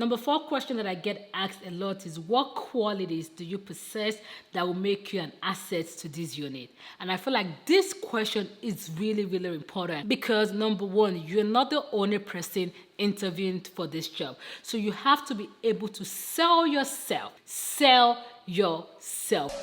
Number 4 question that I get asked a lot is, what qualities do you possess that will make you an asset to this unit? And I feel like this question is really, really important because number 1, you're not the only person interviewing for this job. So you have to be able to sell yourself. Sell yourself.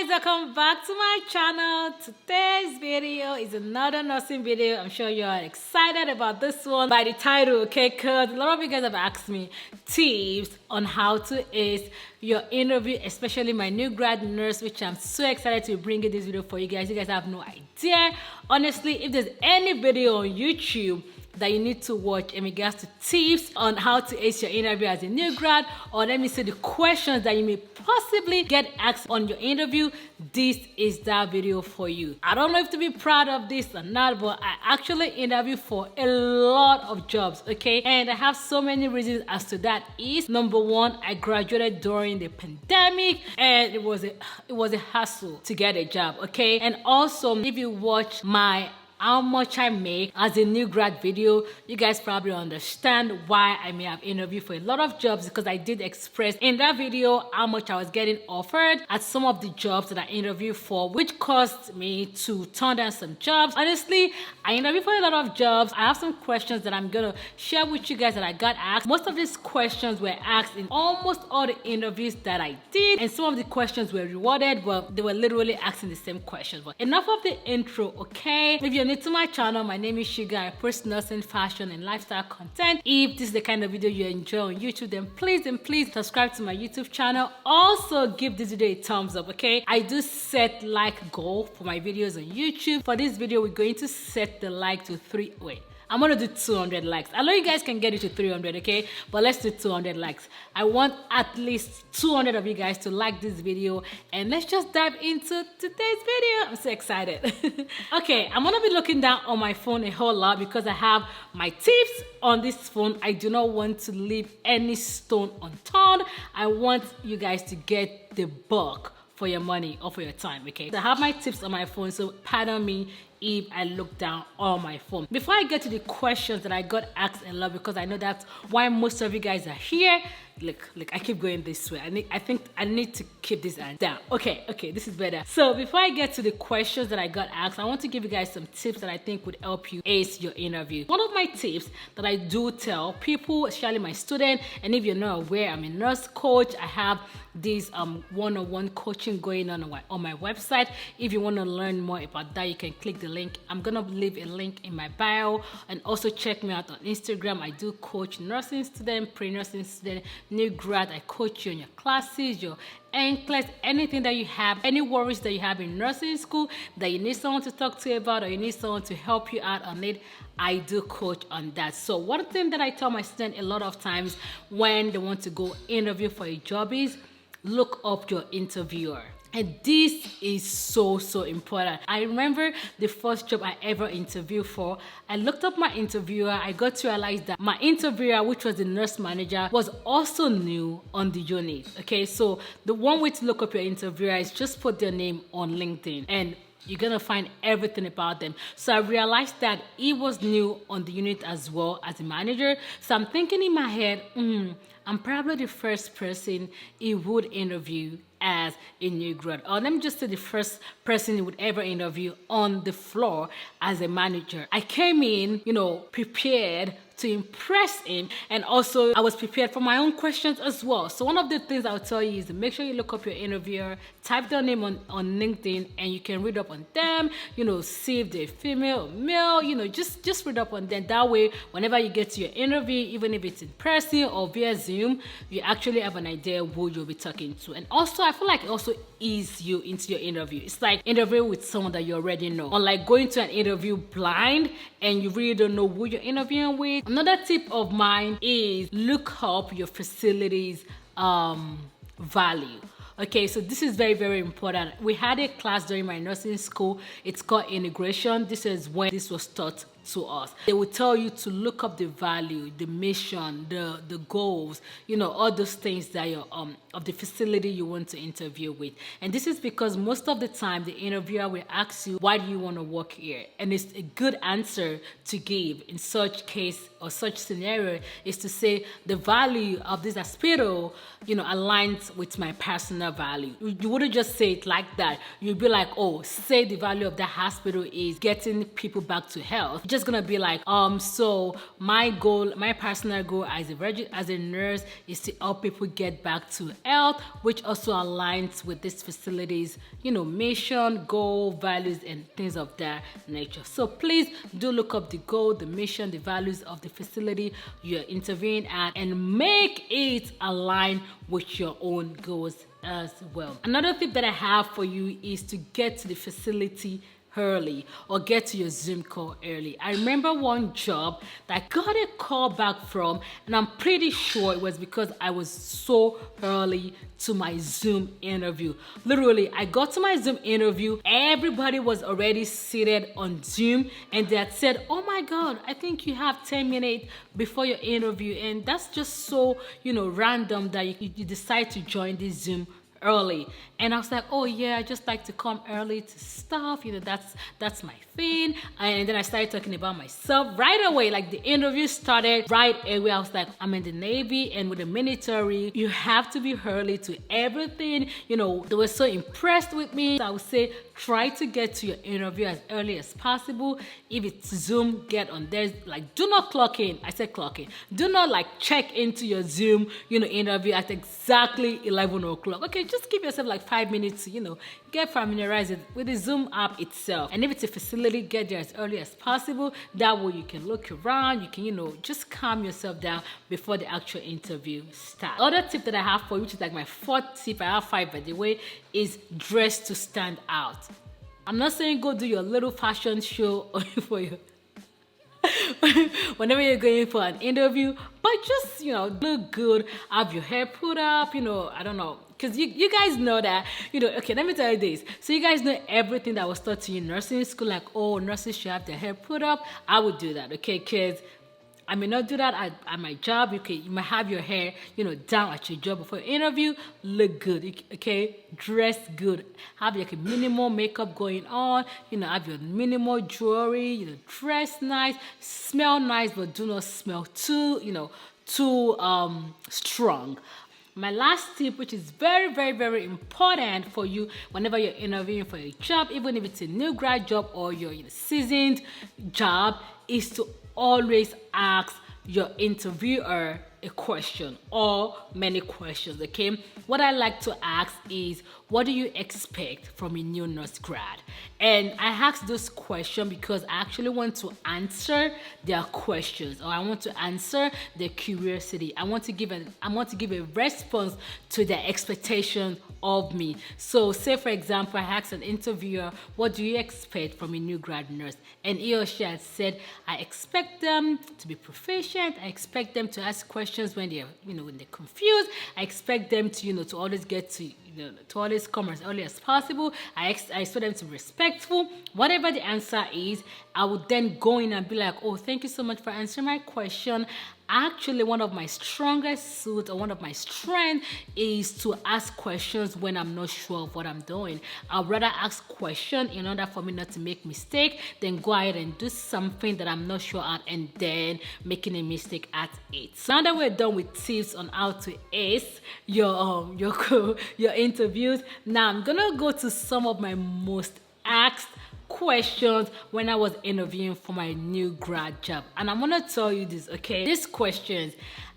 Welcome back to my channel. Today's video is another nursing video. I'm sure you are excited about this one by the title, okay? Because a lot of you guys have asked me tips on how to ace your interview, especially my new grad nurse, which I'm so excited to bring in this video for you guys. You guys have no idea. Honestly, if there's any video on YouTube that you need to watch in regards to tips on how to ace your interview as a new grad, or let me say the questions that you may possibly get asked on your interview, this is that video for you. I don't know if to be proud of this or not, but I actually interviewed for a lot of jobs, okay? And I have so many reasons as to that is, number 1, I graduated during the pandemic and it was a hassle to get a job, okay? And also, if you watch my how much I make as a new grad video, you guys probably understand why I may have interviewed for a lot of jobs, because I did express in that video how much I was getting offered at some of the jobs that I interviewed for, which caused me to turn down some jobs. Honestly, I interviewed for a lot of jobs. I have some questions that I'm gonna share with you guys that I got asked. Most of these questions were asked in almost all the interviews that I did, and some of the questions were rewarded, but they were literally asking the same questions. But enough of the intro, okay? If you're new to my channel, my name is Sugar. I post nursing, fashion, and lifestyle content. If this is the kind of video you enjoy on YouTube, then please subscribe to my YouTube channel. Also, give this video a thumbs up, okay? I do set like goal for my videos on YouTube. For this video, we're going to set the like to 3. I'm gonna do 200 likes. I know you guys can get it to 300, okay? But let's do 200 likes. I want at least 200 of you guys to like this video, and let's just dive into today's video. I'm so excited. Okay, I'm gonna be looking down on my phone a whole lot because I have my tips on this phone. I do not want to leave any stone unturned. I want you guys to get the buck for your money or for your time, okay? So I have my tips on my phone, so pardon me if I look down on my phone. Before I get to the questions that I got asked a lot, because I know that's why most of you guys are here. Look, I keep going this way. I think I need to keep this down. Okay, this is better. So before I get to the questions that I got asked, I want to give you guys some tips that I think would help you ace your interview. One of my tips that I do tell people, especially my students, and if you're not aware, I'm a nurse coach. I have this one-on-one coaching going on my website. If you want to learn more about that, you can click the link. I'm gonna leave a link in my bio, and also check me out on Instagram. I do coach nursing students, pre-nursing students, new grad. I coach you in your classes, your NCLEX, anything that you have, any worries that you have in nursing school that you need someone to talk to about, or you need someone to help you out on it, I do coach on that. So one thing that I tell my students a lot of times when they want to go interview for a job is look up your interviewer. And this is so important. I remember the first job I ever interviewed for. I looked up my interviewer. I got to realize that my interviewer, which was the nurse manager, was also new on the unit. Okay, so the one way to look up your interviewer is just put their name on LinkedIn, and you're gonna find everything about them. So I realized that he was new on the unit as well as a manager. So I'm thinking in my head, I'm probably the first person he would interview as a new grad, or let me just say the first person he would ever interview on the floor as a manager. I came in, prepared to impress him, and also I was prepared for my own questions as well. So one of the things I'll tell you is to make sure you look up your interviewer, type their name on LinkedIn, and you can read up on them, see if they're female or male, just read up on them. That way, whenever you get to your interview, even if it's in person or via Zoom, you actually have an idea who you'll be talking to. And also, I feel like it also ease you into your interview. It's like interviewing with someone that you already know, unlike going to an interview blind and you really don't know who you're interviewing with. Another tip of mine is look up your facility's value. Okay, so this is very, very important. We had a class during my nursing school. It's called integration. This is when this was taught to us. They will tell you to look up the value, the mission, the goals, all those things that you're of the facility you want to interview with. And this is because most of the time the interviewer will ask you, why do you want to work here? And it's a good answer to give in such case or such scenario is to say the value of this hospital, aligns with my personal value. You wouldn't just say it like that. You'd be like, oh, say the value of the hospital is getting people back to health. Just gonna be like, so my personal goal as a nurse is to help people get back to health, which also aligns with this facility's, mission, goal, values, and things of that nature. So please do look up the goal, the mission, the values of the facility you're interviewing at, and make it align with your own goals as well. Another tip that I have for you is to get to the facility early or get to your Zoom call early. I remember one job that I got a call back from, and I'm pretty sure it was because I was so early to my Zoom interview. Literally, I got to my Zoom interview, everybody was already seated on Zoom, and they had said, oh my God, I think you have 10 minutes before your interview. And that's just so, random that you decide to join this Zoom early. And I was like, oh yeah, I just like to come early to stuff, that's my thing. And then I started talking about myself right away. Like the interview started right away. I was like, I'm in the Navy, and with the military, you have to be early to everything. They were so impressed with me. So I would say, try to get to your interview as early as possible. If it's Zoom, get on there. Like, do not clock in. I said clock in. Do not check into your Zoom, interview at exactly 11 o'clock. Okay, just give yourself 5 minutes to, get familiarized with the Zoom app itself. And if it's a facility, get there as early as possible. That way you can look around, you can, just calm yourself down before the actual interview starts. Other tip that I have for you, which is my fourth tip, I have 5 by the way, is dress to stand out. I'm not saying go do your little fashion show for your whenever you're going for an interview, but just look good, have your hair put up, I don't know, because you guys know that, okay, let me tell you this. So you guys know everything that was taught to you in nursing school, like, oh, nurses should have their hair put up. I would do that, okay, kids. I may not do that at my job. Okay, you might have your hair, down at your job before your interview. Look good, okay? Dress good. Have a minimal makeup going on. Have your minimal jewelry. Dress nice, smell nice, but do not smell too, too strong. My last tip, which is very, very, very important for you whenever you're interviewing for a job, even if it's a new grad job or your seasoned job, is to always ask your interviewer a question or many questions, okay? What I like to ask is, what do you expect from a new nurse grad? And I ask this question because I actually want to answer their questions, or I want to answer their curiosity. I want to give a response to their expectation of me. So say for example, I asked an interviewer, what do you expect from a new grad nurse? And he or she had said, I expect them to be proficient. I expect them to ask questions when they're, when they're confused. I expect them to, to always get to always come as early as possible. I expect them to be respectful. Whatever the answer is, I would then go in and be like, oh, thank you so much for answering my question. Actually, one of my strongest suits or one of my strengths is to ask questions when I'm not sure of what I'm doing. I'd rather ask questions in order for me not to make mistake than go ahead and do something that I'm not sure at and then making a mistake at it. So now that we're done with tips on how to ace your interviews, now I'm gonna go to some of my most asked questions when I was interviewing for my new grad job. And I'm gonna tell you this, okay? These questions,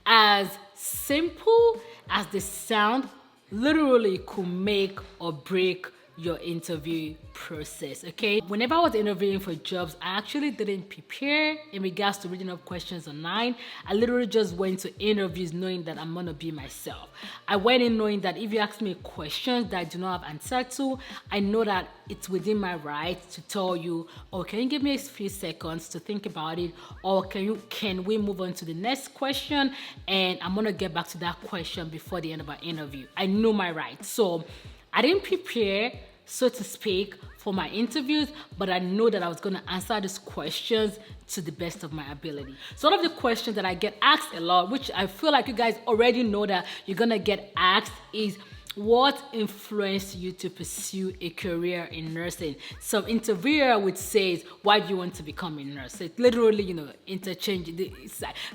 as simple as they sound, literally could make or break your interview process, okay? Whenever I was interviewing for jobs, I actually didn't prepare in regards to reading up questions online. I literally just went to interviews knowing that I'm gonna be myself. I went in knowing that if you ask me questions that I do not have answer to, I know that it's within my right to tell you, oh, can you give me a few seconds to think about it, or can we move on to the next question, and I'm gonna get back to that question before the end of our interview. I know my rights, so I didn't prepare, so to speak, for my interviews, but I know that I was going to answer these questions to the best of my ability. So one of the questions that I get asked a lot, which I feel like you guys already know that you're going to get asked, is what influenced you to pursue a career in nursing? Some interviewer would say, why do you want to become a nurse? It literally, interchange.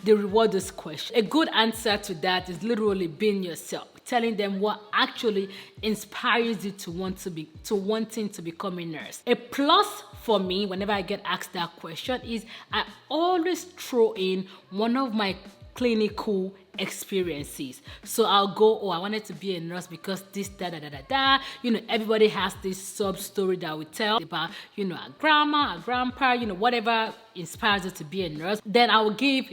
They reward this question. A good answer to that is literally being yourself, telling them what actually inspires you to wanting to become a nurse. A plus for me whenever I get asked that question is I always throw in one of my clinical experiences. So I'll go, I wanted to be a nurse because this, everybody has this sub story that we tell about, a grandma, a grandpa, whatever inspires you to be a nurse. Then I will give,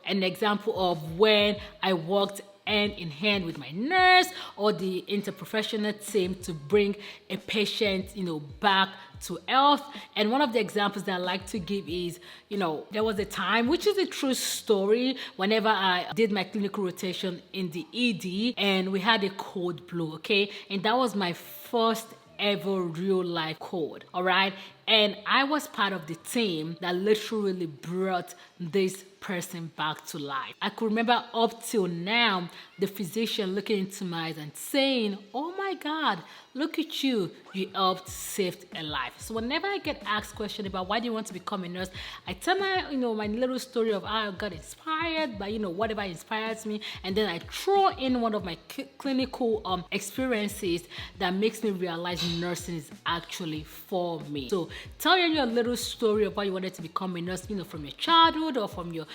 an example of when I worked hand in hand with my nurse or the interprofessional team to bring a patient, back to health. And one of the examples that I like to give is, there was a time, which is a true story, whenever I did my clinical rotation in the ED and we had a cold blue, okay? And that was my first ever real life cold, all right? And I was part of the team that literally brought this person back to life. I could remember up till now, the physician looking into my eyes and saying, oh my God, look at you, you helped save a life. So whenever I get asked question about why do you want to become a nurse, I tell my, my little story of how I got inspired by, whatever inspires me. And then I throw in one of my clinical experiences that makes me realize nursing is actually for me. So tell your little story of why you wanted to become a nurse, from your childhood or from your,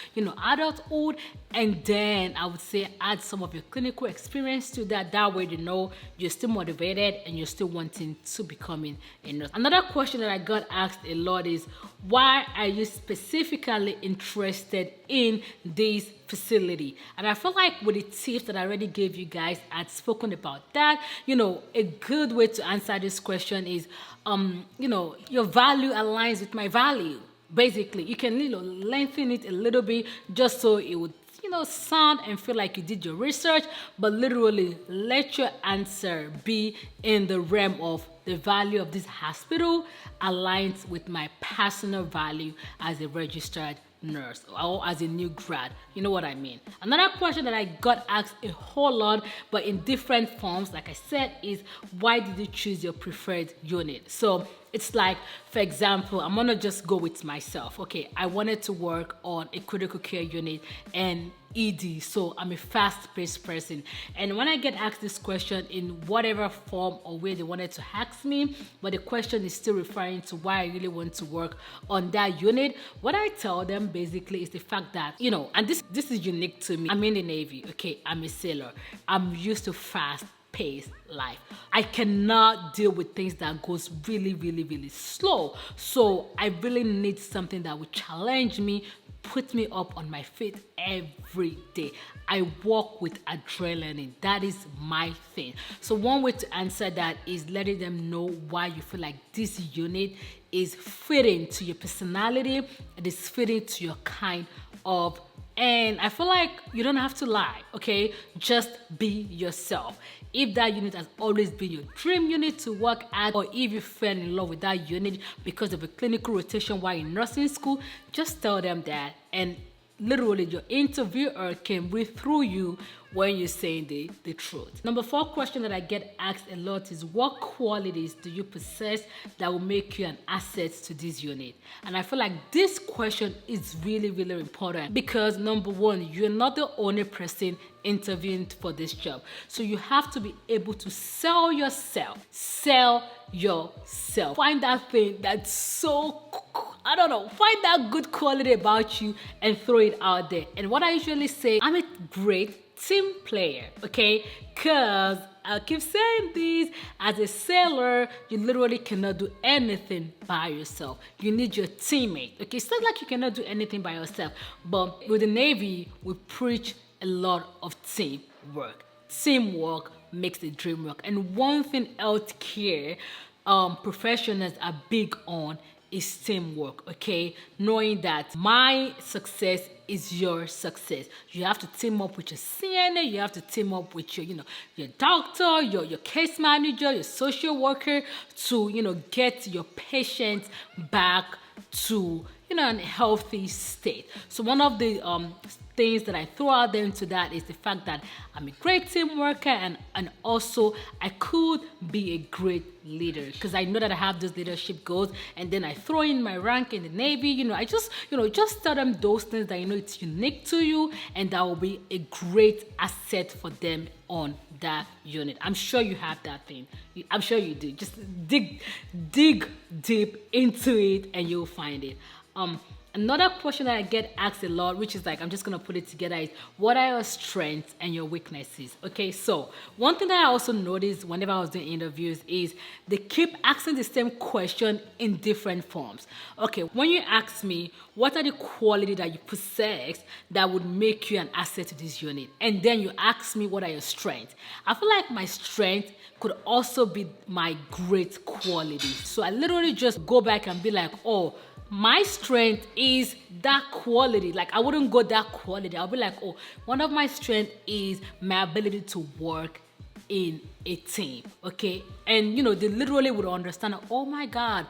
adulthood. And then I would say add some of your clinical experience to that. That way, you're still motivated and you're still wanting to becoming a nurse. Another question that I got asked a lot is, why are you specifically interested in this facility? And I feel like with the tips that I already gave you guys, I'd spoken about that. A good way to answer this question is, your value aligns with my value. Basically, you can lengthen it a little bit just so it would sound and feel like you did your research, but literally let your answer be in the realm of the value of this hospital aligns with my personal value as a registered nurse or as a new grad. You know what I mean? Another question that I got asked a whole lot, but in different forms, like I said, is why did you choose your preferred unit? So it's like, for example, I'm gonna just go with myself. Okay, I wanted to work on a critical care unit and ED, so I'm a fast-paced person. And when I get asked this question in whatever form or way they wanted to ask me, but the question is still referring to why I really want to work on that unit, what I tell them basically is the fact that, and this is unique to me. I'm in the Navy, okay, I'm a sailor. I'm used to fast-paced life. I cannot deal with things that goes really, really, really slow. So I really need something that will challenge me, put me up on my feet every day. I walk with adrenaline. That is my thing. So one way to answer that is letting them know why you feel like this unit is fitting to your personality, it is fitting to your kind of. And I feel like you don't have to lie, okay? Just be yourself. If that unit has always been your dream unit to work at, or if you fell in love with that unit because of a clinical rotation while in nursing school, just tell them that. And literally your interviewer can read through you when you're saying the truth. Number 4 question that I get asked a lot is, what qualities do you possess that will make you an asset to this unit? And I feel like this question is really, really important because number 1, you're not the only person interviewing for this job. So you have to be able to sell yourself. Sell yourself. Find that thing that's so, find that good quality about you and throw it out there. And what I usually say, I'm a great team player, okay? Because I keep saying this, as a sailor, you literally cannot do anything by yourself. You need your teammate. Okay, it's not like you cannot do anything by yourself, but with the Navy, we preach a lot of teamwork. Teamwork makes the dream work. And one thing healthcare professionals are big on is teamwork, okay? Knowing that my success is your success. You have to team up with your CNA, you have to team up with your, your doctor, your case manager, your social worker to, get your patients back to, a healthy state. So one of the things that I throw out there into that is the fact that I'm a great team worker and also I could be a great leader because I know that I have those leadership goals, and then I throw in my rank in the Navy. I just tell them those things that it's unique to you and that will be a great asset for them on that unit. I'm sure you have that thing. I'm sure you do. Just dig deep into it and you'll find it. Another question that I get asked a lot, which is like, I'm just going to put it together, is what are your strengths and your weaknesses? Okay, so one thing that I also noticed whenever I was doing interviews is they keep asking the same question in different forms. Okay, when you ask me, what are the qualities that you possess that would make you an asset to this unit? And then you ask me, what are your strengths? I feel like my strength could also be my great quality. So I literally just go back and be like, oh, my strength is that quality. Like, I wouldn't go that quality. I'll be like, oh, one of my strengths is my ability to work in a team, okay? And, they literally would understand, oh my God,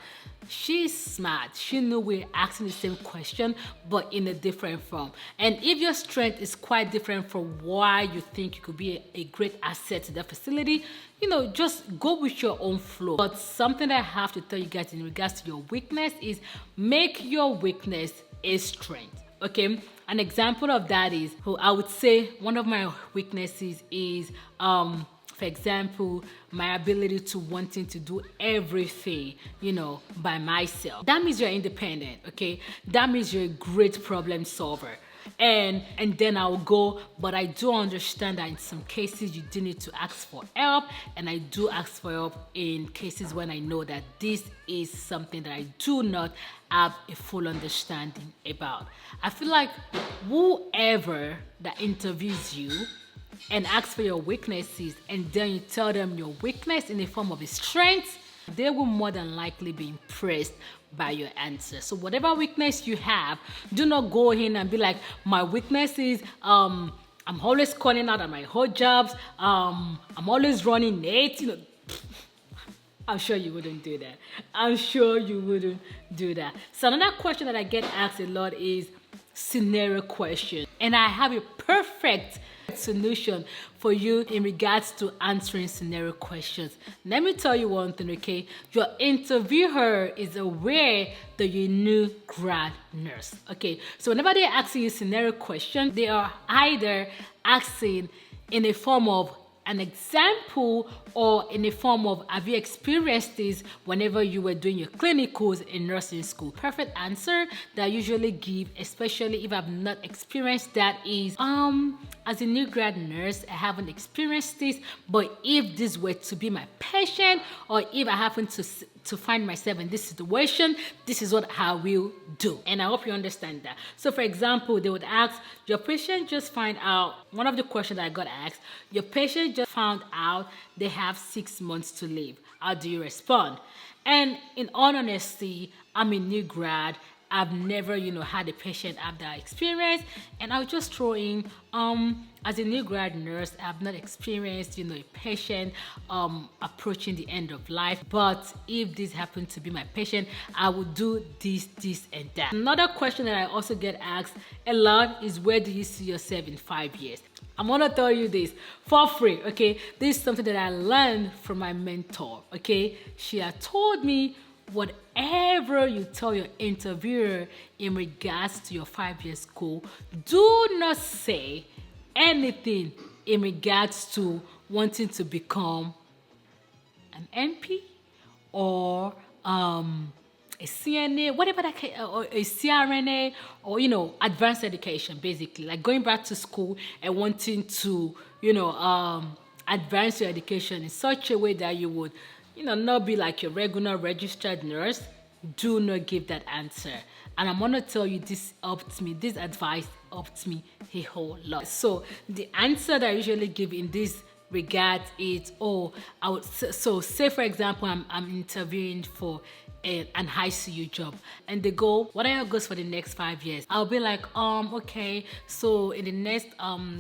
she's smart. She knew we're asking the same question, but in a different form. And if your strength is quite different from why you think you could be a great asset to the facility, just go with your own flow. But something that I have to tell you guys in regards to your weakness is make your weakness a strength, okay? An example of that is, I would say one of my weaknesses is, for example, my ability to wanting to do everything, by myself. That means you're independent, okay? That means you're a great problem solver. And then I'll go, but I do understand that in some cases you do need to ask for help, and I do ask for help in cases when I know that this is something that I do not have a full understanding about. I feel like whoever that interviews you and asks for your weaknesses, and then you tell them your weakness in the form of a strength, they will more than likely be impressed by your answer. So whatever weakness you have, do not go in and be like, my weakness is I'm always calling out at my hot jobs, I'm always running late, I'm sure you wouldn't do that. I'm sure you wouldn't do that. So another question that I get asked a lot is scenario question. And I have a perfect solution for you in regards to answering scenario questions. Let me tell you one thing, okay? Your interviewer is aware that you're a new grad nurse, okay? So whenever they're asking you scenario questions, they are either asking in a form of an example or in the form of, have you experienced this whenever you were doing your clinicals in nursing school? Perfect answer that I usually give, especially if I've not experienced that, is as a new grad nurse, I haven't experienced this, but if this were to be my patient, or if I happen to find myself in this situation, this is what I will do. And I hope you understand that. So for example, they would ask, your patient just found out, one of the questions that I got asked, your patient just found out they have 6 months to live. How do you respond? And in all honesty, I'm a new grad. I've never, had a patient have that experience, and I'll just throw in, as a new grad nurse, I've not experienced, a patient approaching the end of life. But if this happened to be my patient, I would do this, and that. Another question that I also get asked a lot is, where do you see yourself in 5 years? I'm gonna tell you this for free, okay? This is something that I learned from my mentor, okay? She had told me, whatever you tell your interviewer in regards to your 5 years goal, do not say anything in regards to wanting to become an NP or a CNA, whatever that can, or a CRNA, or advanced education, basically, like going back to school and wanting to, advance your education in such a way that you would, not be like your regular registered nurse, do not give that answer. And I'm gonna tell you, this advice helped me a whole lot. So the answer that I usually give in this regard is, say for example, I'm interviewing for an ICU job, and they go, what are your goals for the next 5 years? I'll be like, okay, so in the next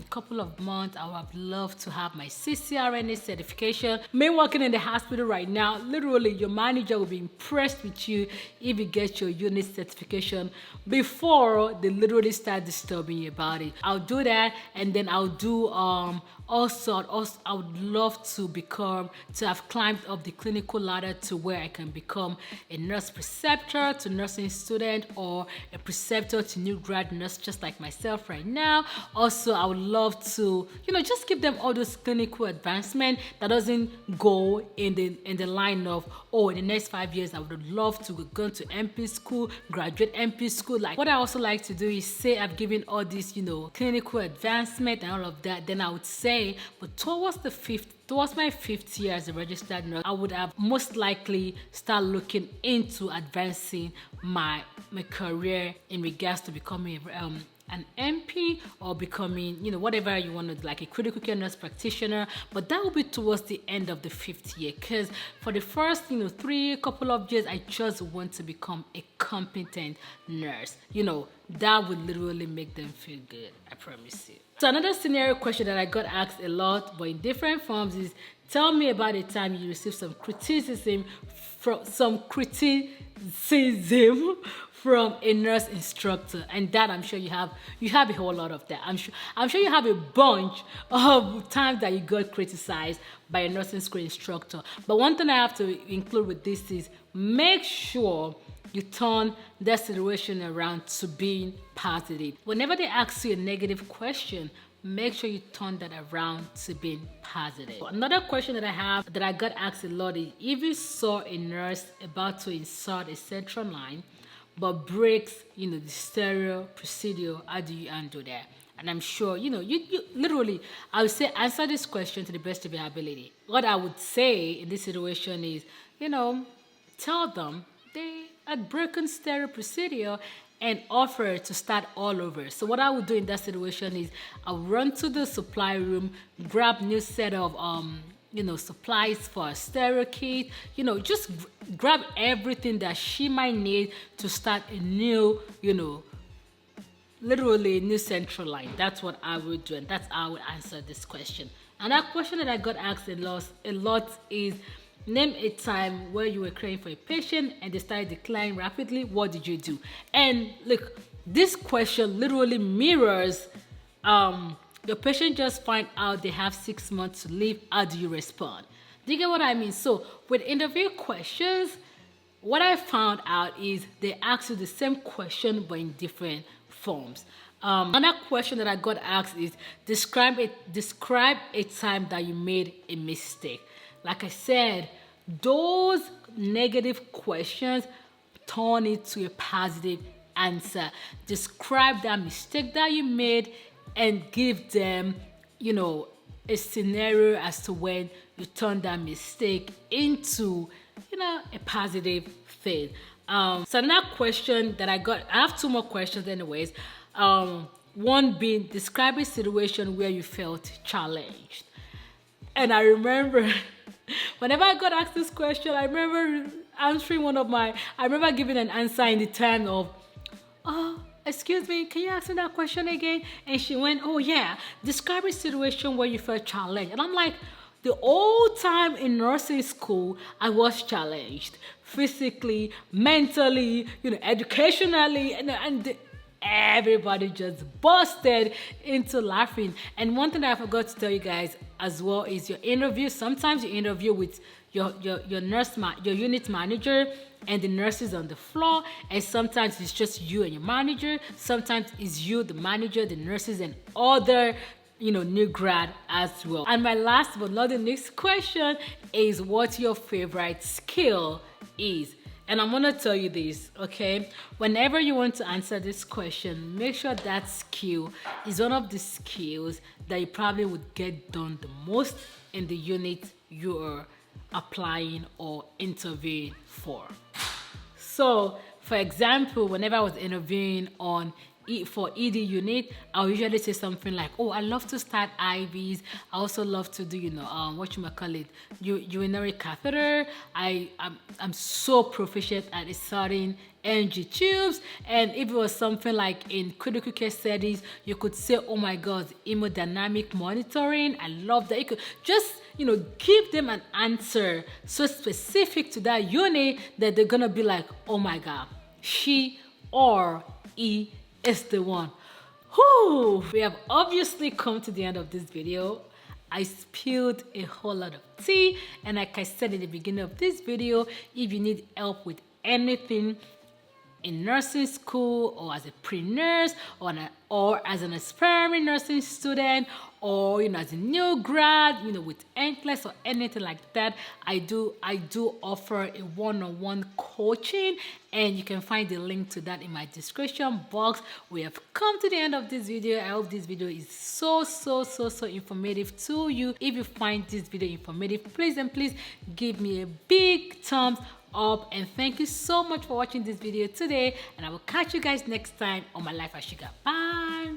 couple of months, I would have loved to have my CCRNA certification. Me working in the hospital right now, literally your manager will be impressed with you if you get your unit certification before they literally start disturbing you about it. I'll do that, and then I'll do also I would love to have climbed up the clinical ladder to where I can become a nurse preceptor to nursing student, or a preceptor to new grad nurse, just like myself right now. Also, I would love to, just give them all those clinical advancement that doesn't go in the line of, in the next 5 years, I would love to go to MP school, graduate MP school. Like, what I also like to do is say I've given all this, clinical advancement and all of that. Then I would say, but towards my 5th year as a registered nurse, I would have most likely start looking into advancing my career in regards to becoming an MP, or becoming, whatever you want to, like a critical care nurse practitioner. But that will be towards the end of the 5th year, because for the first, couple of years, I just want to become a competent nurse. That would literally make them feel good, I promise you. So another scenario question that I got asked a lot, but in different forms, is tell me about a time you received some criticism from a nurse instructor. And that, I'm sure you have a whole lot of that. I'm sure you have a bunch of times that you got criticized by a nursing school instructor. But one thing I have to include with this is, make sure you turn that situation around to being positive. Whenever they ask you a negative question, make sure you turn that around to being positive. Another question that I have, that I got asked a lot, is if you saw a nurse about to insert a central line but breaks, the stereo procedure, how do you handle that? And I'm sure, you literally, I would say, answer this question to the best of your ability. What I would say in this situation is, tell them they had broken stereo procedure and offer to start all over. So what I would do in that situation is, I'll run to the supply room, grab new set of supplies for a stereo kit, just grab everything that she might need to start a new, literally a new central line. That's what I would do, and that's how I would answer this question. And that question that I got asked a lot is, name a time where you were caring for a patient and they started declining rapidly. What did you do? And look, this question literally mirrors your patient just find out they have 6 months to live. How do you respond? Do you get what I mean? So with interview questions, what I found out is they ask you the same question but in different forms. Another question that I got asked is, describe a time that you made a mistake. Like I said, those negative questions turn it to a positive answer. Describe that mistake that you made and give them, a scenario as to when you turn that mistake into, a positive thing. So another question that I have 2 more questions anyways. One being, describe a situation where you felt challenged. And I remember whenever I got asked this question, I remember I remember giving an answer in the time of, excuse me, can you ask me that question again? And she went, oh yeah, describe a situation where you felt challenged. And I'm like, the whole time in nursing school, I was challenged physically, mentally, educationally, and everybody just busted into laughing. And one thing that I forgot to tell you guys as well is your interview. Sometimes you interview with your unit manager and the nurses on the floor, and sometimes it's just you and your manager. Sometimes it's you, the manager, the nurses, and other new grad as well. And my last but not the next question is, what your favorite skill is. And I'm gonna tell you this, okay? Whenever you want to answer this question, make sure that skill is one of the skills that you probably would get done the most in the unit you're applying or interviewing for. So, for example, whenever I was interviewing for ED unit, I'll usually say something like, oh, I love to start IVs. I also love to do, urinary catheter. I'm so proficient at starting NG tubes. And if it was something like in critical care settings, you could say, oh my God, hemodynamic monitoring. I love that. You could just, give them an answer so specific to that unit that they're gonna be like, oh my God, she or he is the one. Whew. We have obviously come to the end of this video. I spilled a whole lot of tea, and like I said in the beginning of this video, if you need help with anything in nursing school, or as a pre-nurse, or as an aspiring nursing student, or as a new grad, with NCLEX or anything like that, I do offer a one-on-one coaching, and you can find the link to that in my description box. We have come to the end of this video. I hope this video is so informative to you. If you find this video informative, please give me a big thumbs up, and thank you so much for watching this video today, and I will catch you guys next time on my Life as Sugar. Bye.